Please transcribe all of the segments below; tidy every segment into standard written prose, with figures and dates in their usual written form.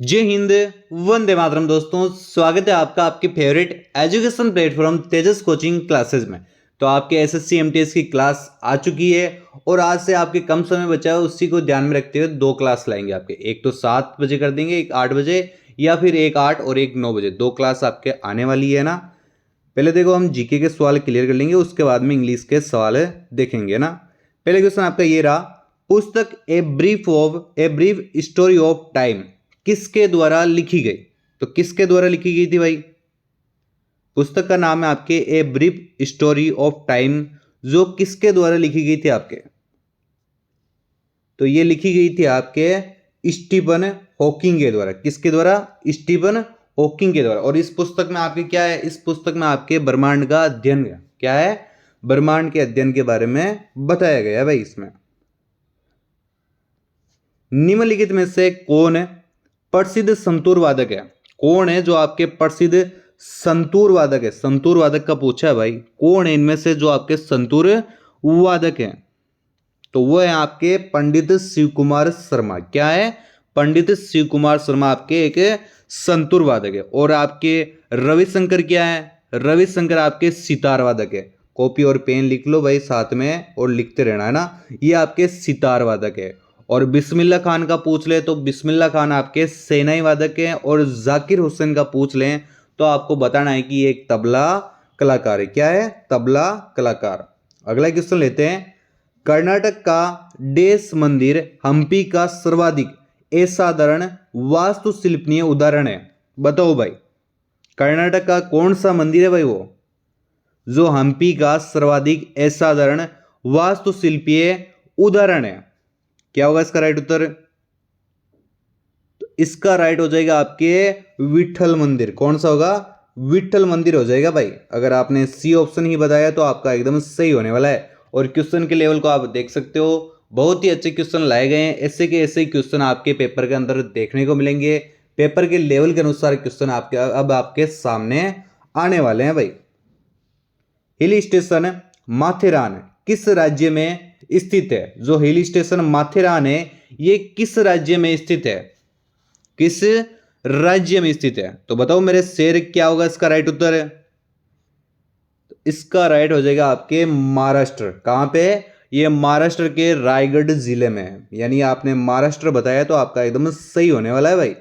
जय हिंद, वंदे मातरम। दोस्तों, स्वागत है आपका आपके फेवरेट एजुकेशन प्लेटफॉर्म तेजस कोचिंग क्लासेस में। तो आपके एसएससी एमटीएस की क्लास आ चुकी है और आज से आपके कम समय बचा है, उसी को ध्यान में रखते हुए दो क्लास लाएंगे आपके। एक तो 7 बजे कर देंगे, एक 8 बजे, या फिर एक 8 और एक 9 बजे। दो क्लास आपके आने वाली है ना। पहले देखो, हम जीके के सवाल क्लियर कर लेंगे, उसके बाद में इंग्लिश के सवाल देखेंगे ना। पहले क्वेश्चन आपका ये रहा, पुस्तक a brief story of time किसके द्वारा लिखी गई? तो किसके द्वारा लिखी गई थी भाई? पुस्तक का नाम है आपके a brief story of time, जो किसके द्वारा लिखी गई थी आपके? तो ये लिखी गई थी आपके स्टीफन हॉकिंग के द्वारा। किसके द्वारा? स्टीफन हॉकिंग के द्वारा। और इस पुस्तक में आपके क्या है? इस पुस्तक में आपके ब्रह्मांड का अध्ययन क्या है? ब्रह्मांड के अध्ययन के बारे में बताया गया है भाई। इसमें निम्नलिखित में से कौन प्रसिद्ध संतूर वादक है? कौन है जो आपके प्रसिद्ध संतूर वादक है? संतूर वादक का पूछा है भाई, कौन है इनमें से जो आपके संतूर वादक हैं? तो वो है आपके पंडित शिव कुमार शर्मा। क्या है? पंडित शिव कुमार शर्मा आपके एक संतूर वादक है। और आपके रविशंकर क्या है? रविशंकर आपके सितार वादक है। कॉपी और पेन लिख लो भाई साथ में और लिखते रहना है ना। ये आपके सितार वादक है। और बिस्मिल्लाह खान का पूछ ले तो बिस्मिल्लाह खान आपके सेनाई वादक हैं। और जाकिर हुसैन का पूछ लें तो आपको बताना है कि ये एक तबला कलाकार है। क्या है? तबला कलाकार। अगला क्वेश्चन लेते हैं, कर्नाटक का डेस मंदिर हम्पी का सर्वाधिक असाधारण वास्तुशिल्पीय उदाहरण है? बताओ भाई, कर्नाटक का कौन सा मंदिर है भाई वो जो हम्पी का सर्वाधिक असाधारण वास्तुशिल्पीय उदाहरण है? क्या होगा इसका राइट उत्तर? तो इसका राइट हो जाएगा आपके विठल मंदिर। कौन सा होगा? विठल मंदिर हो जाएगा भाई। अगर आपने सी ऑप्शन ही बताया तो आपका एकदम सही होने वाला है। और क्वेश्चन के लेवल को आप देख सकते हो, बहुत ही अच्छे क्वेश्चन लाए गए हैं। ऐसे के ऐसे क्वेश्चन आपके पेपर के अंदर देखने को मिलेंगे। पेपर के लेवल के अनुसार क्वेश्चन आपके अब आपके सामने आने वाले हैं भाई। हिल स्टेशन माथेरान किस राज्य में स्थित है? जो हिल स्टेशन माथेरान है ये किस राज्य में स्थित है? किस राज्य में स्थित है? तो बताओ मेरे शेर, क्या होगा इसका राइट उत्तर? है तो इसका राइट हो जाएगा आपके महाराष्ट्र। कहां पे? ये महाराष्ट्र के रायगढ़ जिले में है। यानी आपने महाराष्ट्र बताया तो आपका एकदम सही होने वाला है भाई।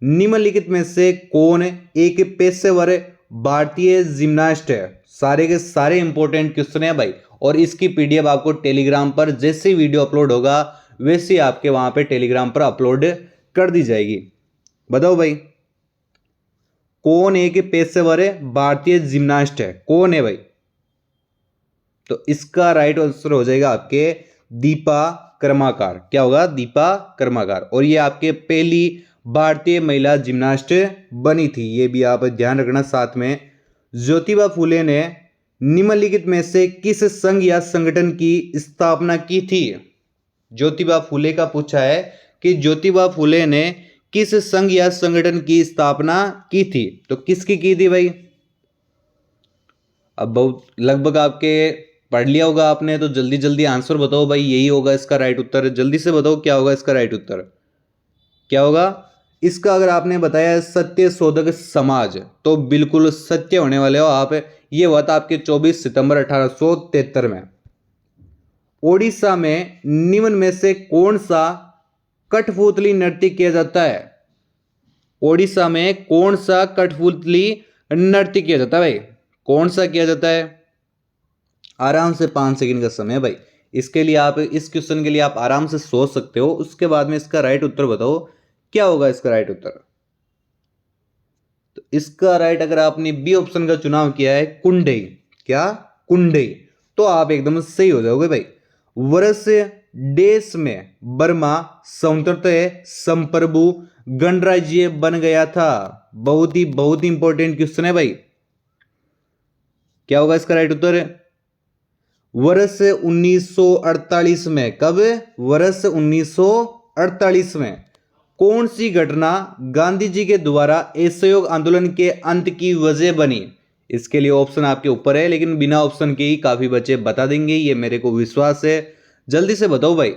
निम्नलिखित में से कौन एक पेशेवर भारतीय जिम्नास्ट है? सारे के सारे इंपॉर्टेंट क्वेश्चन है भाई। और इसकी पीडीएफ आपको टेलीग्राम पर जैसे ही वीडियो अपलोड होगा वैसे आपके वहां पे टेलीग्राम पर अपलोड कर दी जाएगी। बताओ भाई, कौन एक पेशेवर भारतीय जिम्नास्ट है? कौन है भाई? तो इसका राइट आंसर हो जाएगा आपके दीपा कर्माकर। क्या होगा? दीपा कर्माकर। और ये आपके पहली भारतीय महिला जिम्नास्ट बनी थी, ये भी आप ध्यान रखना साथ में। ज्योतिबा फुले ने निम्नलिखित में से किस संघ या संगठन की स्थापना की थी? ज्योतिबा फुले का पूछा है कि ज्योतिबा फुले ने किस संघ या संगठन की स्थापना की थी? तो किसकी की थी भाई? अब बहुत लगभग आपके पढ़ लिया होगा आपने, तो जल्दी जल्दी आंसर बताओ भाई। यही होगा इसका राइट उत्तर। जल्दी से बताओ क्या होगा इसका राइट उत्तर? क्या होगा इसका? अगर आपने बताया सत्य शोधक समाज तो बिल्कुल सत्य होने वाले हो आप। ये हुआ था आपके 24 सितंबर 1873 में। ओडिशा में निम्न में से कौन सा कठपुतली नृत्य किया जाता है? ओडिशा में कौन सा कठपुतली नृत्य किया जाता है भाई? कौन सा किया जाता है? आराम से 5 सेकंड का समय है भाई। इसके लिए आप इस क्वेश्चन के लिए आप आराम से सोच सकते हो। उसके बाद में इसका राइट उत्तर बताओ क्या होगा इसका राइट उत्तर? तो इसका राइट, अगर आपने बी ऑप्शन का चुनाव किया है, कुंडई। क्या? कुंडई। तो आप एकदम सही हो जाओगे भाई। वर्ष देश में बर्मा स्वतंत्रता संप्रभु गणराज्य बन गया था। बहुत ही इंपॉर्टेंट क्वेश्चन है भाई। क्या होगा इसका राइट उत्तर? वर्ष 1948 में। कब? वर्ष 1948 में। कौन सी घटना गांधी जी के द्वारा असहयोग आंदोलन के अंत की वजह बनी? इसके लिए ऑप्शन आपके ऊपर है, लेकिन बिना ऑप्शन के ही काफी बच्चे बता देंगे, ये मेरे को विश्वास है। जल्दी से बताओ भाई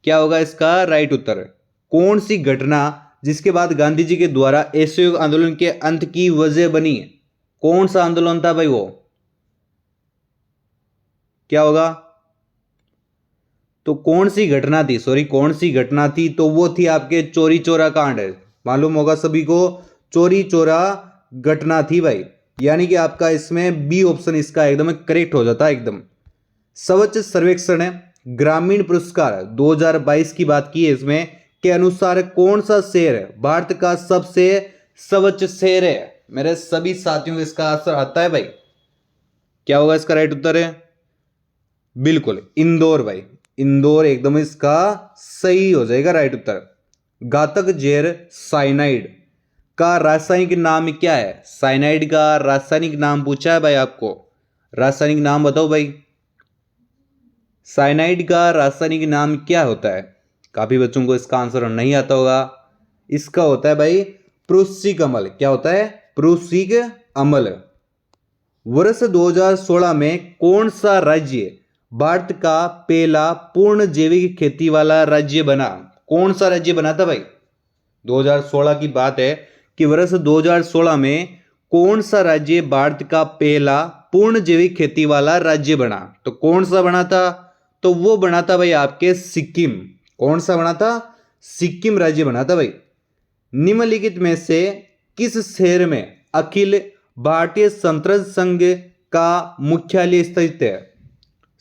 क्या होगा इसका राइट उत्तर? कौन सी घटना जिसके बाद गांधी जी के द्वारा असहयोग आंदोलन के अंत की वजह बनी। कौन सा आंदोलन था भाई वो? क्या होगा? तो कौन सी घटना थी, कौन सी घटना थी? तो वो थी आपके चोरी चोरा कांड। मालूम होगा सभी को, चोरी चोरा घटना थी भाई। यानी कि आपका इसमें बी ऑप्शन इसका एकदम करेक्ट हो जाता है एकदम। स्वच्छ सर्वेक्षण ग्रामीण पुरस्कार 2022 की बात की है इसमें के अनुसार कौन सा शहर भारत का सबसे स्वच्छ शहर है? मेरे सभी साथियों को इसका आंसर आता है भाई। क्या होगा इसका राइट उत्तर? है बिल्कुल इंदौर भाई। इंदौर एकदम इसका सही हो जाएगा राइट उत्तर। घातक जहर साइनाइड का रासायनिक नाम क्या है? साइनाइड का रासायनिक नाम पूछा है भाई आपको, रासायनिक नाम बताओ भाई। साइनाइड का रासायनिक नाम क्या होता है? काफी बच्चों को इसका आंसर नहीं आता होगा। इसका होता है भाई प्रूसिक अम्ल। क्या होता है? प्रूसिक अम्ल। वर्ष 2016 में कौन सा राज्य भारत का पहला पूर्ण जैविक खेती वाला राज्य बना? कौन सा राज्य बना था भाई? 2016 की बात है कि वर्ष 2016 में कौन सा राज्य भारत का पहला पूर्ण जैविक खेती वाला राज्य बना? तो कौन सा बना था? तो वो बना था भाई आपके सिक्किम। कौन सा बना था? सिक्किम राज्य बना था भाई। निम्नलिखित में से किस शहर में अखिल भारतीय शतरंज संघ का मुख्यालय स्थित है?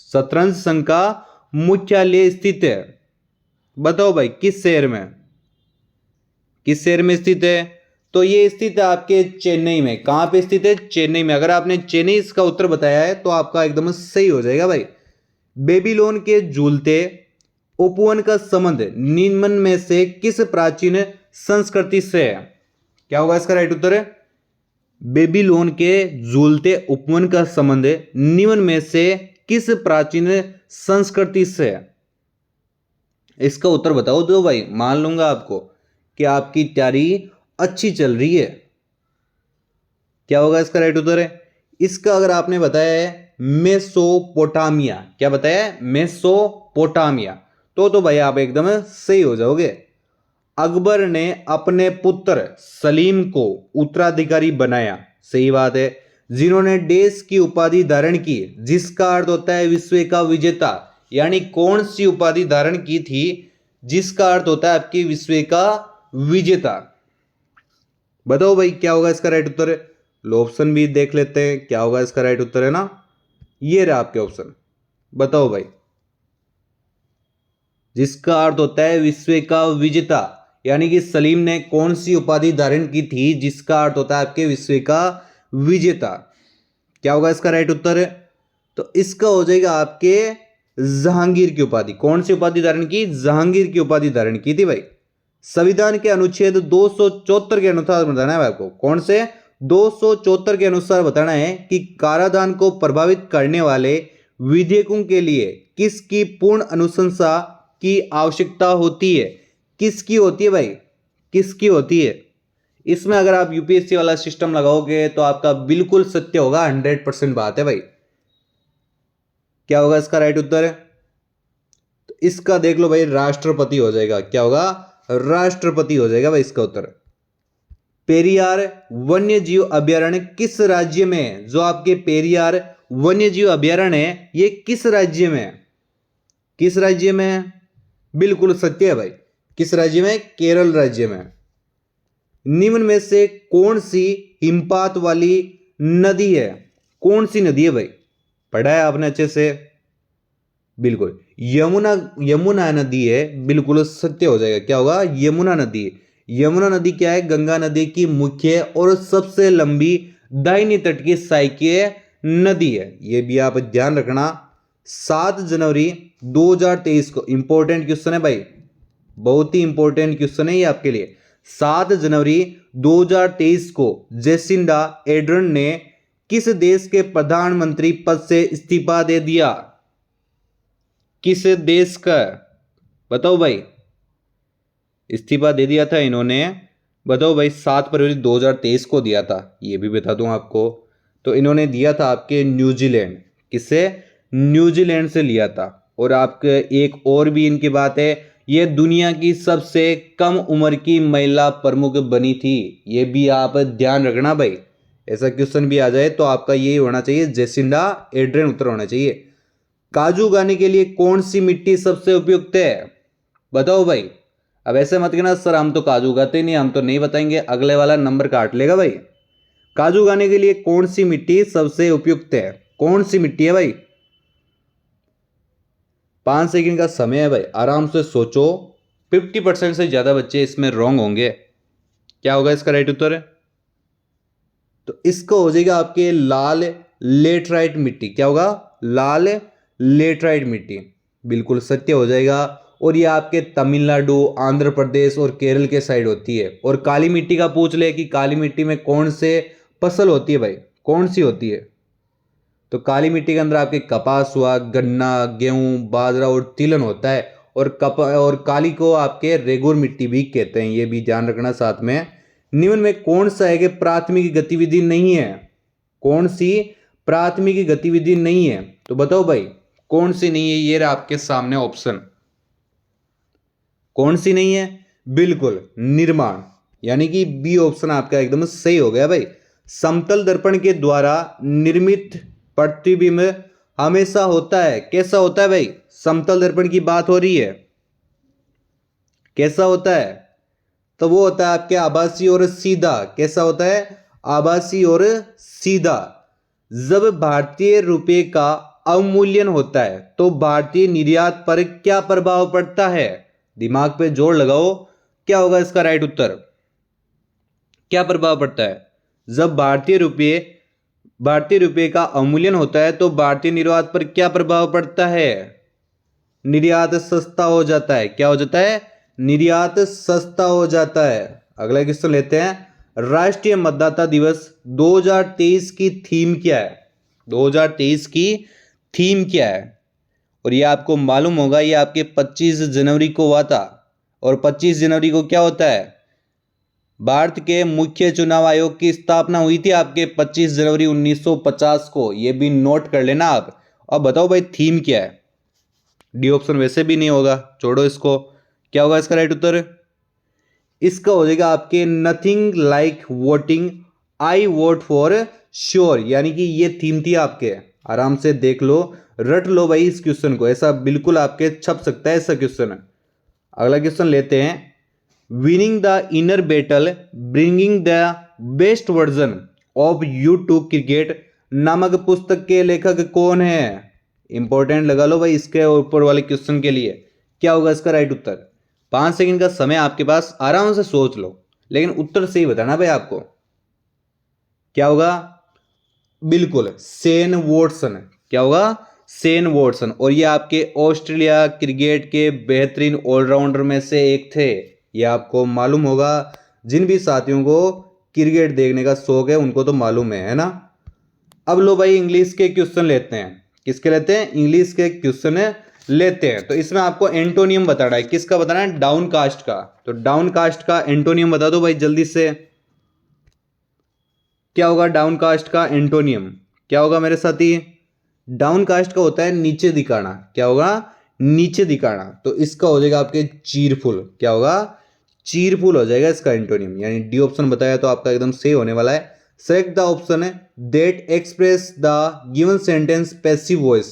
शतरंज संघ का मुख्यालय स्थित है, बताओ भाई किस शहर में? किस शहर में स्थित है? तो ये स्थित है आपके चेन्नई में। कहां पे स्थित है? चेन्नई में। अगर आपने चेन्नई इसका उत्तर बताया है तो आपका एकदम सही हो जाएगा भाई। बेबीलोन के झूलते उपवन का संबंध निम्न में से किस प्राचीन संस्कृति से है? क्या होगा इसका राइट उत्तर? है बेबीलोन के झूलते उपवन का संबंध निम्न में से किस प्राचीन संस्कृति से है? इसका उत्तर बताओ दो भाई। मान लूंगा आपको कि आपकी तैयारी अच्छी चल रही है। क्या होगा इसका राइट उत्तर? है इसका अगर आपने बताया है मेसोपोटामिया। क्या बताया है? मेसोपोटामिया। तो भाई आप एकदम सही हो जाओगे। अकबर ने अपने पुत्र सलीम को उत्तराधिकारी बनाया, सही बात है, जिन्होंने देश की उपाधि धारण की जिसका अर्थ होता है विश्व का विजेता। यानी कौन सी उपाधि धारण की थी जिसका अर्थ होता है आपकी विश्व का विजेता? बताओ भाई क्या होगा इसका राइट उत्तर? लो ऑप्शन भी देख लेते हैं क्या होगा इसका राइट उत्तर। है ना, ये रहा आपके ऑप्शन। बताओ भाई, जिसका अर्थ होता है विश्व का विजेता। यानी कि सलीम ने कौन सी उपाधि धारण की थी जिसका अर्थ होता है आपके विश्व का विजेता? क्या होगा इसका राइट उत्तर? तो इसका हो जाएगा आपके जहांगीर की उपाधि। कौन सी उपाधि धारण की? जहांगीर की उपाधि धारण की थी भाई। संविधान के अनुच्छेद 274 के अनुसार बताना है आपको। कौन से? 274 के अनुसार बताना है कि कराधान को प्रभावित करने वाले विधेयकों के लिए किसकी पूर्ण अनुशंसा की आवश्यकता होती है? किसकी होती है भाई? किसकी होती है? इसमें अगर आप यूपीएससी वाला सिस्टम लगाओगे तो आपका बिल्कुल सत्य होगा, 100% बात है भाई। क्या होगा इसका राइट उत्तर? तो इसका देख लो भाई, राष्ट्रपति हो जाएगा। क्या होगा? राष्ट्रपति हो जाएगा भाई इसका उत्तर। पेरियार वन्य जीव अभयारण्य किस राज्य में है? जो आपके पेरियार वन्य जीव अभयारण्य है ये किस राज्य में है? किस राज्य में है? बिल्कुल सत्य है भाई। किस राज्य में? केरल राज्य में। निम्न में से कौन सी हिमपात वाली नदी है? कौन सी नदी है भाई? पढ़ा है आपने अच्छे से? बिल्कुल यमुना। यमुना नदी है, बिल्कुल सत्य हो जाएगा। क्या होगा? यमुना नदी। यमुना नदी क्या है? गंगा नदी की मुख्य और सबसे लंबी दाहिनी तट की सहायकीय नदी है। यह भी आप ध्यान रखना। 7 जनवरी 2023 को इंपॉर्टेंट क्वेश्चन है भाई, बहुत ही इंपॉर्टेंट क्वेश्चन है ये आपके लिए। 7 जनवरी 2023 को जेसिंडा एड्रन ने किस देश के प्रधानमंत्री पद से इस्तीफा दे दिया? किस देश का? बताओ भाई, इस्तीफा दे दिया था इन्होंने। बताओ भाई, 7 फरवरी 2023 को दिया था, ये भी बता दूं आपको। तो इन्होंने दिया था आपके न्यूजीलैंड। किससे? न्यूजीलैंड से लिया था। और आपके एक और भी इनकी बात है, ये दुनिया की सबसे कम उम्र की महिला प्रमुख बनी थी। ये भी आप ध्यान रखना भाई, ऐसा क्वेश्चन भी आ जाए तो आपका यही होना चाहिए, जेसिंडा एड्रियन उत्तर होना चाहिए। काजू उगाने के लिए कौन सी मिट्टी सबसे उपयुक्त है? बताओ भाई। अब ऐसे मत कहना सर हम तो काजू उगाते नहीं, हम तो नहीं बताएंगे, अगले वाला नंबर काट लेगा भाई। काजू उगाने के लिए कौन सी मिट्टी सबसे उपयुक्त है? कौन सी मिट्टी है भाई? 5 सेकंड का समय है भाई, आराम से सोचो। 50% से ज्यादा बच्चे इसमें रॉन्ग होंगे। क्या होगा इसका राइट उत्तर? तो इसका हो जाएगा आपके लाल लेटराइट मिट्टी। क्या होगा? लाल लेटराइट मिट्टी, बिल्कुल सत्य हो जाएगा। और ये आपके तमिलनाडु, आंध्र प्रदेश और केरल के साइड होती है। और काली मिट्टी का पूछ ले कि काली मिट्टी में कौन से फसल होती है भाई, कौन सी होती है? तो काली मिट्टी के अंदर आपके कपास हुआ, गन्ना, गेहूं, बाजरा और तिलहन होता है। और काली को आपके रेगुर मिट्टी भी कहते हैं, ये भी ध्यान रखना साथ में। निम्न में कौन सा है कि प्राथमिक गतिविधि नहीं है? कौन सी प्राथमिक गतिविधि नहीं है? तो बताओ भाई कौन सी नहीं है? ये रहा आपके सामने ऑप्शन। कौन सी नहीं है? बिल्कुल निर्माण, यानी कि बी ऑप्शन आपका एकदम सही हो गया भाई। समतल दर्पण के द्वारा निर्मित प्रतिबिंब हमेशा होता है, कैसा होता है भाई? समतल दर्पण की बात हो रही है, कैसा होता है? तो वो होता है आपके आभासी और सीधा। कैसा होता है? आभासी और सीधा। जब भारतीय रुपए का अवमूल्यन होता है तो भारतीय निर्यात पर क्या प्रभाव पड़ता है? दिमाग पे जोर लगाओ, क्या होगा इसका राइट उत्तर? क्या प्रभाव पड़ता है? जब भारतीय रुपये का अवमूल्यन होता है तो भारतीय निर्यात पर क्या प्रभाव पड़ता है? निर्यात सस्ता हो जाता है। क्या हो जाता है? निर्यात सस्ता हो जाता है। अगला क्वेश्चन लेते हैं। राष्ट्रीय मतदाता दिवस 2023 की थीम क्या है? 2023 की थीम क्या है? और ये आपको मालूम होगा, ये आपके 25 जनवरी को हुआ था। और 25 जनवरी को क्या होता है? भारत के मुख्य चुनाव आयोग की स्थापना हुई थी आपके 25 जनवरी 1950 को। ये भी नोट कर लेना आप। अब बताओ भाई थीम क्या है? डी ऑप्शन वैसे भी नहीं होगा, छोड़ो इसको। क्या होगा इसका राइट उत्तर? इसका हो जाएगा आपके nothing like voting, I vote for sure, यानी कि ये थीम थी आपके। आराम से देख लो, रट लो भाई इस क्वेश्चन को, ऐसा बिल्कुल आपके छप सकता है ऐसा क्वेश्चन। अगला क्वेश्चन लेते हैं। Winning the inner battle, bringing the best version of you to cricket नामक पुस्तक के लेखक कौन है? इंपॉर्टेंट लगा लो भाई इसके ऊपर वाले क्वेश्चन के लिए। क्या होगा इसका राइट उत्तर? 5 सेकंड का समय आपके पास, आराम से सोच लो, लेकिन उत्तर सही बताना भाई आपको। क्या होगा? बिल्कुल शेन वॉटसन। क्या होगा? Shane Watson. और ये आपके ऑस्ट्रेलिया क्रिकेट के बेहतरीन ऑलराउंडर में से एक थे, ये आपको मालूम होगा। जिन भी साथियों को क्रिकेट देखने का शौक है उनको तो मालूम है ना। अब लो भाई इंग्लिश के क्वेश्चन लेते हैं। किसके लेते हैं? इंग्लिश के क्वेश्चन लेते हैं। तो इसमें आपको एंटोनियम बताना है। किसका बताना है? डाउन कास्ट का। तो डाउन कास्ट का एंटोनियम बता दो भाई जल्दी से। क्या होगा डाउन कास्ट का एंटोनियम? क्या होगा मेरे साथी? डाउन कास्ट का होता है नीचे दिखाना। क्या होगा? नीचे दिखाना। तो इसका हो जाएगा आपके चीरफुल। क्या होगा? चीरफुल हो जाएगा इसका एंटोनियम, यानी डी ऑप्शन बताया तो आपका एकदम सही होने वाला है। सेलेक्ट द ऑप्शन है that express the given sentence passive voice.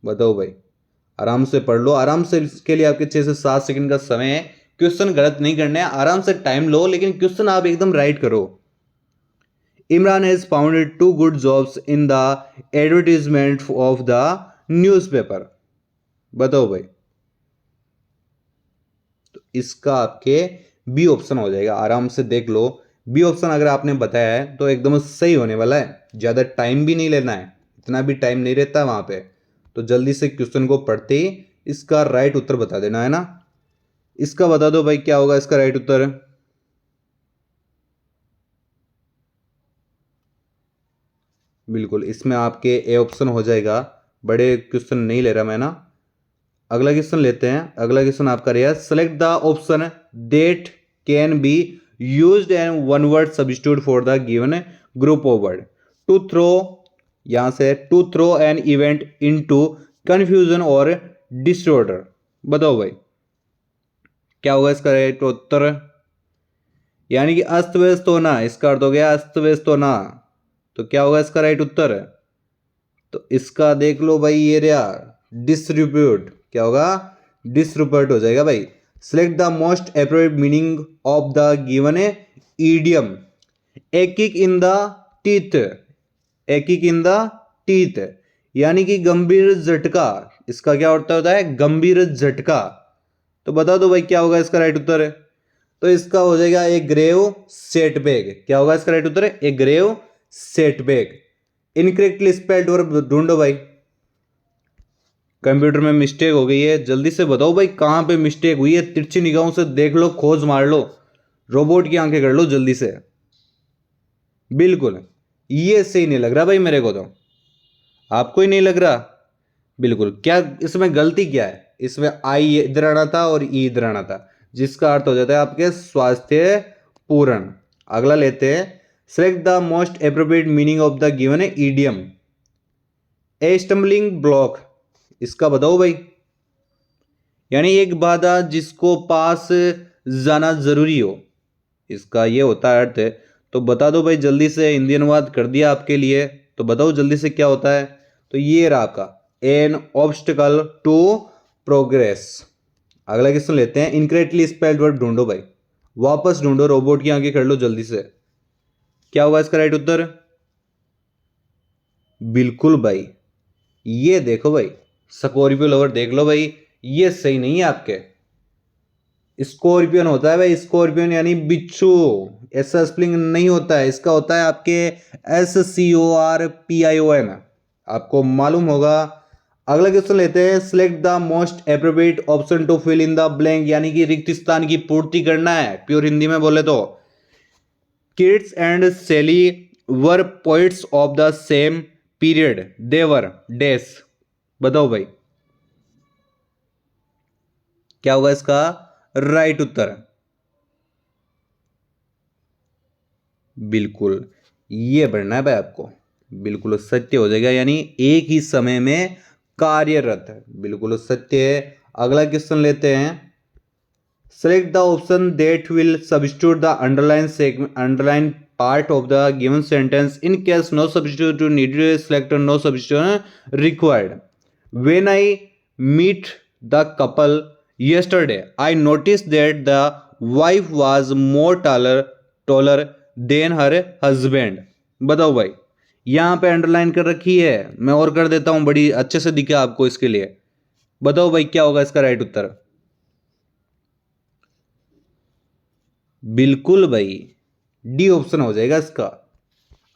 बताओ भाई, आराम से पढ़ लो, आराम से। इसके लिए आपके 6 से 7 सेकंड का समय है। क्वेश्चन गलत नहीं करना है, आराम से टाइम लो, लेकिन क्वेश्चन आप एकदम राइट करो। Imran has found two good jobs in the advertisement of the newspaper. बताओ भाई। तो इसका आपके बी ऑप्शन हो जाएगा, आराम से देख लो। बी ऑप्शन अगर आपने बताया है तो एकदम सही होने वाला है। ज़्यादा टाइम भी नहीं लेना है, इतना भी टाइम नहीं रहता वहाँ पे। तो जल्दी से क्वेश्चन को पढ़ते ही इसका राइट उत्तर बता देना है ना। इसका बता दो भाई क्या होगा इसका राइट उत्तर? बिल्कुल इसमें आपके ए ऑप्शन हो जाएगा। बड़े क्वेश्चन नहीं ले रहा मैं ना। अगला क्वेश्चन लेते हैं। अगला क्वेश्चन आपका रहेगा select the option that can be used and one word substitute for the given group of word. To throw, यहां से to throw an event into confusion और डिसऑर्डर। बताओ भाई क्या होगा इसका राइट उत्तर? यानी कि अस्त व्यस्त होना, इसका अर्थ हो गया अस्त व्यस्त होना। तो क्या होगा इसका राइट उत्तर? तो इसका देख लो भाई, ये रहा डिसरिप्यूट। क्या होगा? डिसरिप्यूट हो जाएगा भाई। Select the most appropriate meaning of the given idiom. A kick in the teeth, a kick in the teeth यानी कि गंभीर झटका। इसका क्या अर्थ होता है? गंभीर झटका। तो बता दो भाई क्या होगा इसका राइट उत्तर? तो इसका हो जाएगा ए ग्रेव सेटबैक। क्या होगा इसका राइट उत्तर? A grave setback. Incorrectly spelled verb ढूंढो भाई। कंप्यूटर में मिस्टेक हो गई है, जल्दी से बताओ भाई कहां पे मिस्टेक हुई है। तिरछी निगाहों से देख लो, खोज मार लो, रोबोट की आंखें कर लो जल्दी से। बिल्कुल ये सही नहीं लग रहा भाई मेरे को। तो आपको ही नहीं लग रहा? बिल्कुल। क्या इसमें गलती क्या है? इसमें आई इधर आना था और ई इधर आना था, जिसका अर्थ हो जाता है आपके स्वास्थ्य पूर्ण। अगला लेते हैं। Select the most appropriate meaning of the given idiom. A stumbling block, इसका बताओ भाई। यानी एक बाधा जिसको पास जाना जरूरी हो, इसका ये होता है अर्थ। तो बता दो भाई जल्दी से, हिंदी अनुवाद कर दिया आपके लिए, तो बताओ जल्दी से क्या होता है। तो ये रहा आपका एन ऑब्स्टिकल टू प्रोग्रेस। अगला क्वेश्चन लेते हैं। इनकरेक्टली स्पेल्ड वर्ड ढूंढो भाई, वापस ढूंढो, रोबोट की आंखें कर लो जल्दी से। क्या होगा इसका राइट उत्तर? बिल्कुल भाई, ये देखो भाई, स्कॉर्पियो लवर देख लो भाई, ये सही नहीं है आपके। स्कॉर्पियन होता है भाई, स्कॉर्पियन यानी बिच्छू। ऐसा स्पेलिंग नहीं होता है, इसका होता है आपके SCORPION। आपको मालूम होगा। अगला क्वेश्चन लेते हैं। Select the most appropriate option to fill in the blank, यानी कि रिक्त स्थान की पूर्ति करना है। प्योर हिंदी में बोले तो Keats and Shelley were poets of the same period, they were dash. बताओ भाई क्या होगा इसका राइट उत्तर? बिल्कुल ये बढ़ना है भाई आपको, बिल्कुल सत्य हो जाएगा, यानी एक ही समय में कार्यरत। बिल्कुल सत्य है। अगला क्वेश्चन लेते हैं। Select the option that will substitute the underline part of the given sentence in case no substitute needed, select no substitute required. When I meet the couple yesterday I noticed that the wife was more taller than her husband। बताओ भाई, यहां पे underline कर रखी है, मैं और कर देता हूं, बड़ी अच्छे से दिखे आपको इसके लिए। बताओ भाई क्या होगा इसका राइट उत्तर? बिल्कुल भाई डी ऑप्शन हो जाएगा इसका।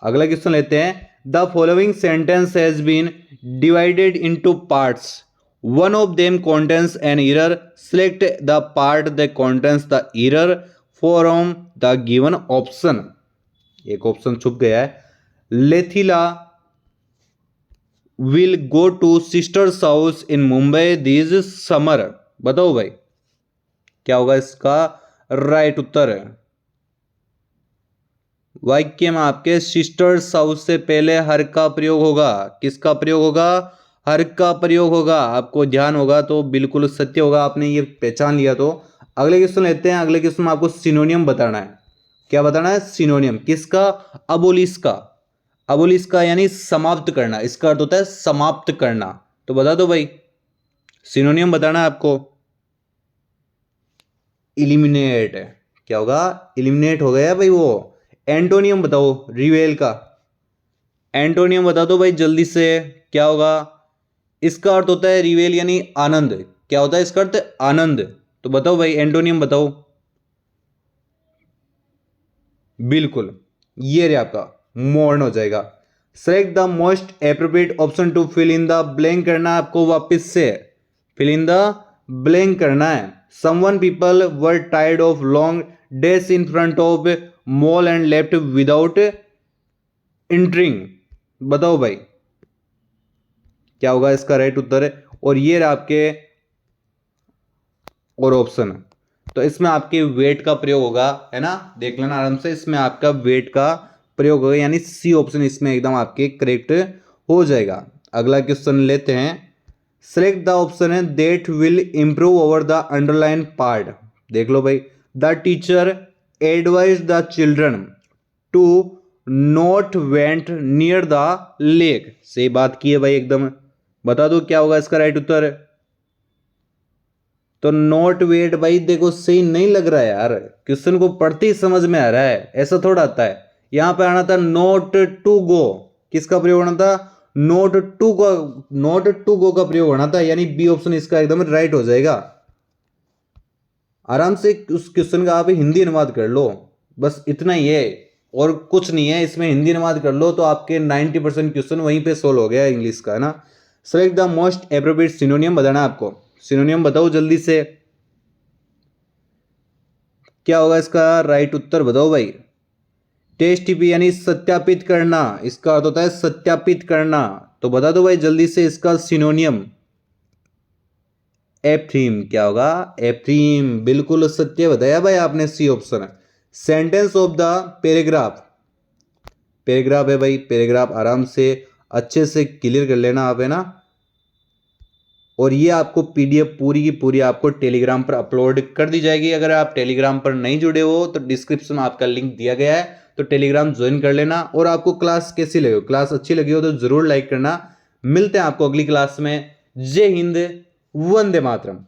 अगला क्वेश्चन लेते हैं। The following sentence has been divided into parts, one of them contains an error, select the part that contains the error from the given option। एक ऑप्शन छुप गया है। लेथिला will go to sister's house in Mumbai this summer। बताओ भाई क्या होगा इसका right उत्तर? वाक्य में आपके सिस्टर्स हाउस से पहले हर का प्रयोग होगा। किसका प्रयोग होगा? हर का प्रयोग होगा। आपको ध्यान होगा तो बिल्कुल सत्य होगा, आपने ये पहचान लिया। तो अगले क्वेश्चन लेते हैं। अगले क्वेश्चन में आपको सिनोनियम बताना है। क्या बताना है? सिनोनियम। किसका? अबोलिश का। अबोलिश का यानी समाप्त करना, इसका अर्थ होता है समाप्त करना। तो बता दो भाई, सिनोनियम बताना है आपको। इलिमिनेट। क्या होगा? इलिमिनेट हो गया भाई वो। एंटोनियम बताओ रिवेल का। एंटोनियम बता दो भाई जल्दी से, क्या होगा? इसका अर्थ होता है रिवेल यानी आनंद। क्या होता है इसका अर्थ? आनंद। तो बताओ भाई एंटोनियम बताओ। बिल्कुल ये रे आपका मौन हो जाएगा। Select the most appropriate option to fill in the blank करना है आपको, वापस से फिल इन द ब्लैंक करना है। Someone people were tired of long days in front of mall and left without entering. बताओ भाई क्या होगा इसका राइट उत्तर है? और ये आपके और ऑप्शन, तो इसमें आपके वेट का प्रयोग होगा, है ना, देख लेना आराम से। इसमें आपका वेट का प्रयोग होगा, यानी सी ऑप्शन इसमें एकदम आपके करेक्ट हो जाएगा। अगला क्वेश्चन लेते हैं। सेलेक्ट द ऑप्शन है that will improve over the underline part. देख लो भाई, the teacher advise the children to not went near the lake. सही बात की है भाई एकदम। बता दो क्या होगा इसका राइट उत्तर। तो नॉट वेट भाई देखो सही नहीं लग रहा है यार, क्वेश्चन को पढ़ते ही समझ में आ रहा है, ऐसा थोड़ा आता है। यहां पे आना था नॉट टू गो, किसका प्रयोग होना था, नॉट टू गो का प्रयोग होना था, यानी बी ऑप्शन इसका एकदम राइट हो जाएगा। आराम से उस क्वेश्चन का आप हिंदी अनुवाद कर लो, बस इतना ही है और कुछ नहीं है इसमें। हिंदी अनुवाद कर लो तो आपके 90% क्वेश्चन वहीं पे सोल्व हो गया इंग्लिश का, है ना। सेलेक्ट द मोस्ट एप्रोप्रिएट सिनोनियम बताना है आपको। सिनोनियम बताओ जल्दी से, क्या होगा इसका राइट उत्तर बताओ भाई। टेस्ट यानी सत्यापित करना, इसका अर्थ होता है सत्यापित करना। तो बता दो भाई जल्दी से इसका सिनोनियम। एफ्थीम, क्या होगा, एफ्थीम, बिल्कुल सत्य बताया भाई आपने, C option. Sentence of the paragraph, paragraph है भाई, पैराग्राफ आराम से अच्छे से क्लियर कर लेना आप, है ना। और ये आपको पीडीएफ पूरी की पूरी आपको टेलीग्राम पर अपलोड कर दी जाएगी। अगर आप टेलीग्राम पर नहीं जुड़े हो तो डिस्क्रिप्शन में आपका लिंक दिया गया है, तो टेलीग्राम ज्वाइन कर लेना। और आपको क्लास कैसी लगी हो, क्लास अच्छी लगी हो तो जरूर लाइक करना। मिलते हैं आपको अगली क्लास में। जय हिंद, वंदे मातरम।